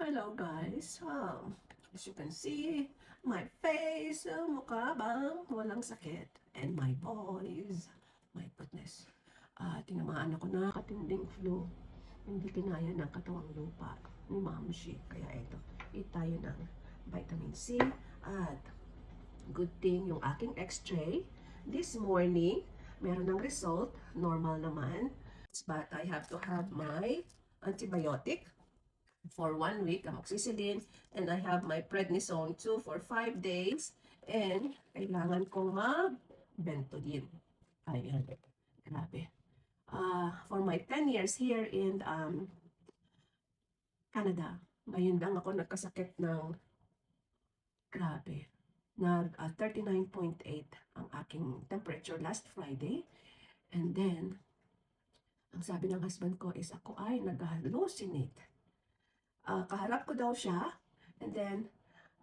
Hello guys. As you can see, my face, mukha bang walang sakit. And my voice, my goodness. Tinamaan ako na katinding flu. Hindi kinaya ng katawang lupa ni Mamshi. Kaya eto, eat tayo ng vitamin C. At good thing yung aking x-ray. This morning, meron ng result. Normal naman. But I have to have my antibiotic for 1 week, amoxicillin, and I have my prednisone too for 5 days, and kailangan kong mag-Ventolin. Ayan, grabe. For my 10 years here in Canada, ngayon lang ako nagkasakit ng grabe. 39.8 ang aking temperature last Friday, and then ang sabi ng husband ko is ako ay nag-hallucinate. Kaharap ko daw siya, and then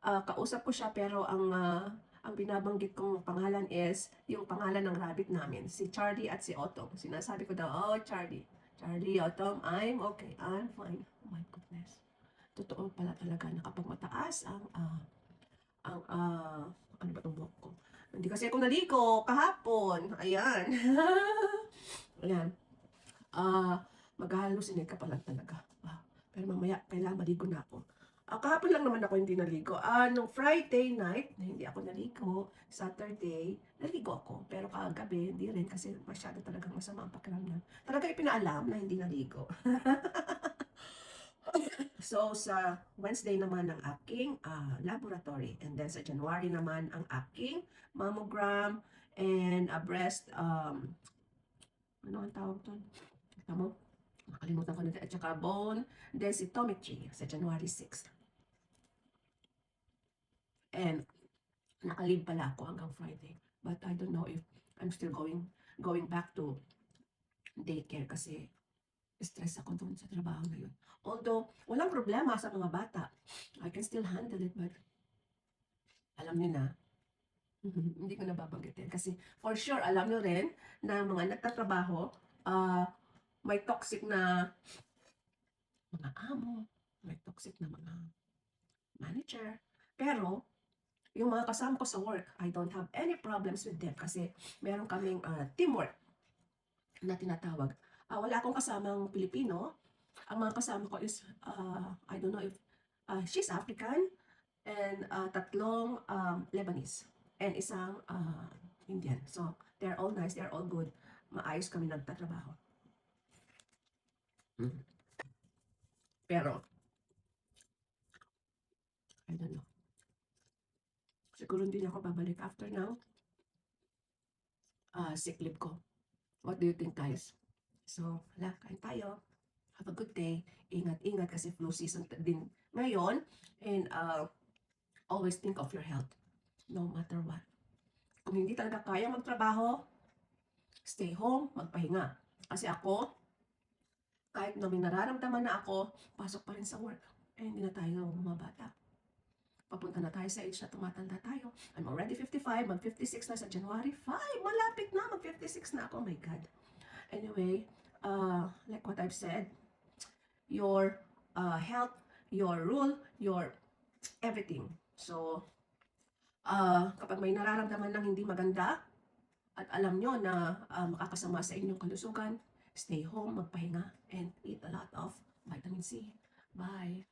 kausap ko siya, pero ang binabanggit kong pangalan is yung pangalan ng rabbit namin, si Charlie at si Otto. Sinasabi ko daw, oh Charlie, Otto, I'm okay, I'm fine. Oh my goodness. Totoo pala talaga na kapag mataas ano ba itong buhok ko? Hindi kasi ako naligo kahapon. Ayan. Ayan. Mag-hallucinate ka pala talaga. Pero mamaya, kailangan maligo na ako. Kahapon lang naman ako hindi naligo. Nung Friday night, na hindi ako naligo, Saturday, naligo ako. Pero kagabi, hindi rin kasi masyado talagang masama ang pakiramdam. Talaga ipinaalam na hindi naligo. So, sa Wednesday naman ang aking laboratory. And then sa January naman ang aking mammogram and breast, ano ang tawag doon? Kita mo? Nakalimutan ko na, at saka bone densitometry sa January 6th. And nakalib pala ako hanggang Friday. But I don't know if I'm still going back to daycare kasi stress ako doon sa trabaho na yun. Although, walang problema sa mga bata. I can still handle it, but alam niyo na, hindi ko nababanggitin. Kasi for sure, alam niyo rin na mga nagtatrabaho, may toxic na mga amo, may toxic na mga manager. Pero, yung mga kasama ko sa work, I don't have any problems with them kasi meron kaming teamwork na tinatawag. Wala akong kasamang Pilipino. Ang mga kasama ko is, I don't know if she's African, and tatlong Lebanese, and isang Indian. So, they're all nice, they're all good. Maayos kami nagtatrabaho. Pero, I don't know. Siguro hindi na ako babalik after now. Sick leave ko. What do you think, guys? So, wala, kain tayo. Have a good day. Ingat-ingat kasi flu season din ngayon. And always think of your health. No matter what. Kung hindi talaga kaya magtrabaho, stay home, magpahinga. Kasi ako, kahit na may nararamdaman na ako, pasok pa rin sa work. Eh, hindi na tayo mga bata. Papunta na tayo sa age na tumatanda tayo. I'm already 55, mag-56 na sa January 5. Malapit na, mag-56 na ako. Oh my God. Anyway, like what I've said, your health, your rule, your everything. So, kapag may nararamdaman ng hindi maganda, at alam nyo na makakasama sa inyong kalusugan, stay home, magpahinga, and eat a lot of vitamin C. Bye!